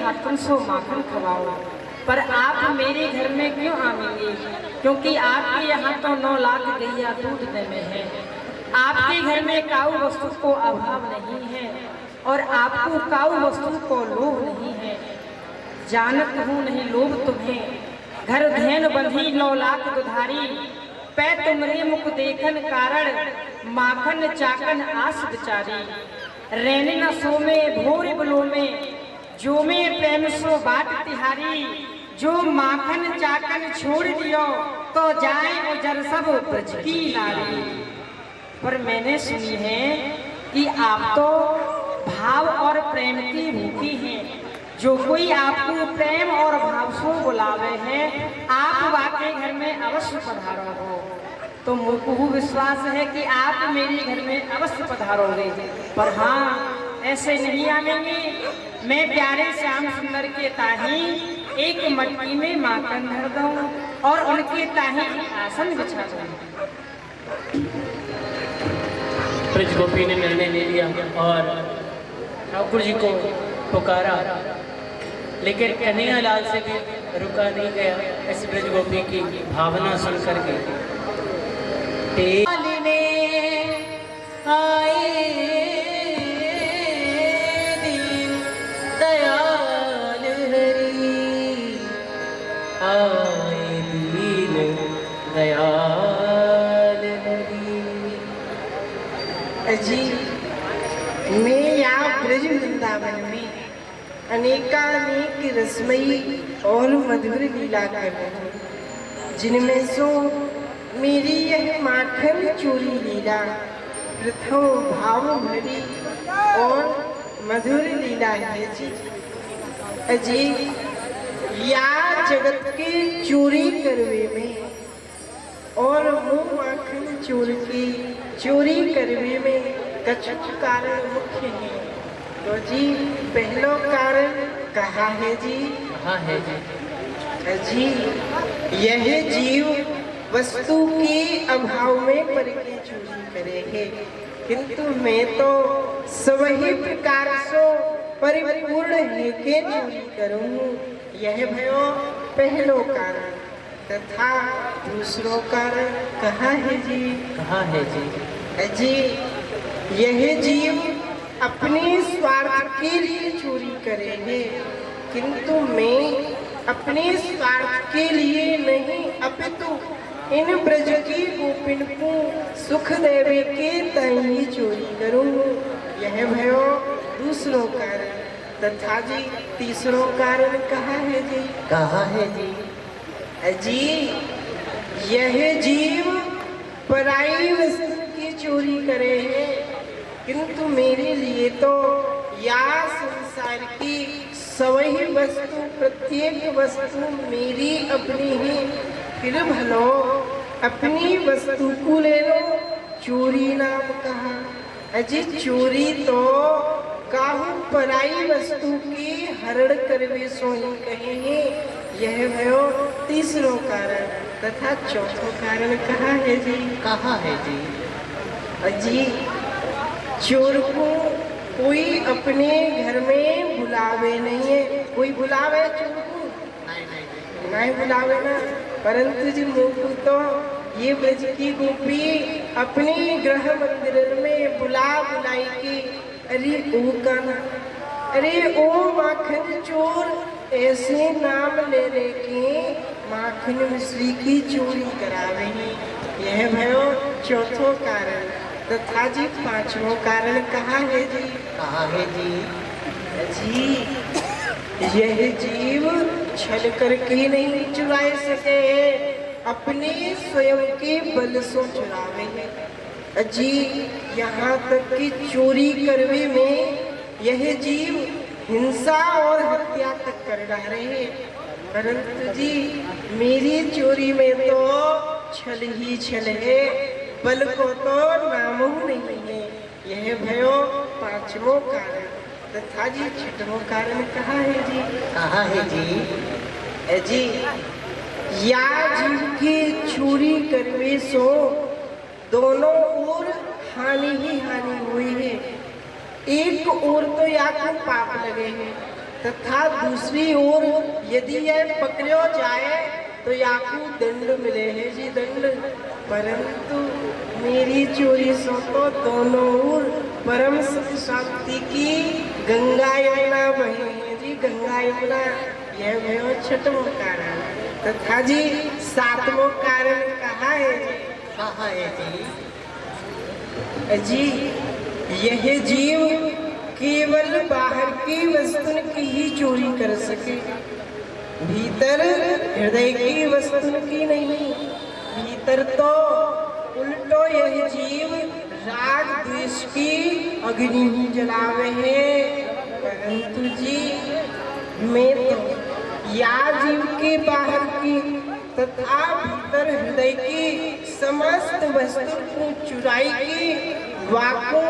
हाथों से माखन खवाओ, पर आप मेरे घर में क्यों आएंगे? क्योंकि आपके यहाँ तो 9 लाख गैया दूध में है। आपके घर में काऊ वस्तु को अभाव नहीं है और आपको काऊ वस्तु को लोभ नहीं है। जानत हूँ नहीं लोभ तुम्हें, घर धेन बंधी 9 लाख दुधारी, पै तुमरे मुख देखन कारण, माखन चाकन आस बिचारी। रहने न सो में भोर बलो में, जो में प्रेम सो बाट तिहारी। जो माखन चाकन छोड़ दियो, तो जाए उजर सब ब्रज की नारी। पर मैंने सुनी है कि आप तो भाव और प्रेम की भूखी हैं। जो कोई आपको प्रेम और भाव से बुलावे है, आप वाके घर में अवश्य पधारो हो। तो मुझको विश्वास है कि आप मेरे घर में अवश्य पधारोगे। पर हाँ, ऐसे नहीं आवेंगे। मैं प्यारे श्याम सुंदर के ताही एक मटकी में माखन भर दूं और उनके ताही आसन बिछा दूं। ब्रज गोपी ने निर्णय ले लिया और ठाकुर जी को पुकारा, लेकिन कन्हैयालाल से भी रुका नहीं गया इस ब्रज गोपी की भावना सुन करके। आए दीन दयाल हरि, आए दीन दयाल हरि। जी, मैं यहाँ ब्रज वृंदावन में अनेकानेक रसमयी और मधुर लीला कर रही हूँ, जिनमें सो मेरी यह माखन चोरी लीला प्रथम भाव भरी और मधुर लीला है जी। अजी, या जगत के चोरी करवे में और मुँह माखन चोर की चोरी करवे में कछुक कारण मुख्य है। तो जी, पहलो कारण कहा है जी? कहाँ है जी? जी, यह जीव वस्तु के अभाव में पर के चोरी करेंगे, किंतु मैं तो सभी प्रकार से परिपूर्ण है के चोरी करूँ। यह भयो पहलो कारण। तथा दूसरो कारण कहाँ है जी? कहाँ है जी? जी, यह जीव अपने स्वार्थ के लिए चोरी करेंगे, किंतु मैं अपने स्वार्थ के लिए नहीं, अपितु इन ब्रज की गोपिन को सुख देवे के तई चोरी करूँ। यह भयो दूसरो कारण। तथा जी, तीसरो कारण कहाँ है जी? कहाँ है जी? जी, यह जीव पराई वस्तु की चोरी करे है, किंतु मेरे लिए तो या संसार की सभी वस्तु, प्रत्येक वस्तु मेरी अपनी ही। फिर भलो अपनी वस्तु को ले लो, चोरी नाम कहा। अजी, चोरी तो काहू पराई वस्तु की हरण करवे सो ही कहेंगे। यह भयो तीसरो कारण। तथा चौथो कारण कहाँ है जी? कहाँ है जी? अजी, चोर को कोई अपने घर में बुलावे नहीं है। कोई बुलावे चोर को? नहीं बुलावे ना। परंतु जी, मुझको तो ये ब्रज की गोपी अपने गृह मंदिर में बुला बुलाई की, अरे ओ कान्हा, अरे ओ माखन चोर, ऐसे नाम ले ले के माखन मिश्री की चोरी करावे हैं। यह भयो चौथो कारण। तथा जी, पांचवों कारण कहाँ है जी? कहाँ है जी? जी, यह जीव छल करके नहीं चुरा सके, अपने स्वयं के बल से चुरावे हैं। जी, यहाँ तक कि चोरी करवे में यह जीव हिंसा और हत्या तक कर डाले हैं। परंतु जी, मेरी चोरी में तो छल ही छल है, बल को तो नाम नहीं है। यह भयो पांचवो कारण। तथा जी, छठवो कारण कहाँ है जी? कहाँ है जी? जी, या जीव की चोरी करवे सो दोनों ओर हानि ही हानि हुई है। एक ओर तो या तो पाप लगे हैं, तथा दूसरी ओर यदि यह पकड़ो जाए तो याकू दंड मिले है जी, दंड। परंतु मेरी चोरी सो तो दोनों ओर परम सुख शांति की गंगा यमुना बहे है जी, गंगा यमुना। यह भयो छठवां कारण तथा जी सातवां कारण कहा है जी? कहा है जी यह जीव केवल बाहर की वस्तु की ही चोरी कर सके, भीतर हृदय की वस्तु की नहीं। भीतर तो उल्टो यह जीव राग द्वेष की अग्नि ही जलावे है। परंतु जी मैं तो या जीव के बाहर की तथा भीतर हृदय की समस्त वस्तु को चुराई की वाको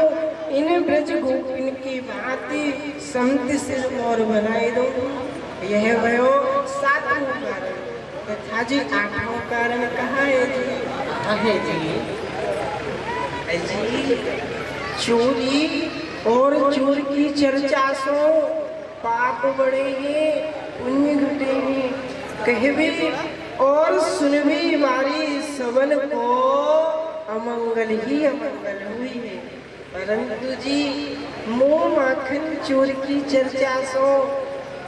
इन ब्रज गोपिन की भांति समति सिर और बनाए दो। यह भयो सातवां कारण तथा जी आठवां कारण कहा है जी? कहा है जी जी चोरी और चोर की चर्चा सो पाप बढ़े हैं, पुण्य घटे हैं, कहवे और सुनवी वाली सबन को अमंगल ही अमंगल हुई है। परंतु जी मोह माखन चोर की चर्चा सो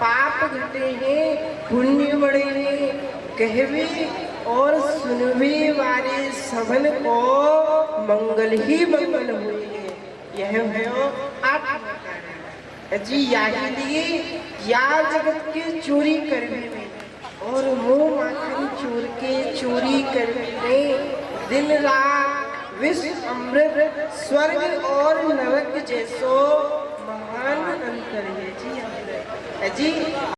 पाप घटे हैं, पुण्य बढ़े हैं, कहवे और सुनवे वाले सबन को मंगल ही मंगल हुई है। यह है आठवां कारण जी। यही लिए या जगत की चोरी करने में और मोह माखन चोर के चोरी करने में दिन रात विष अमृत स्वर्ग और नरक जैसो महान अंतर है जी।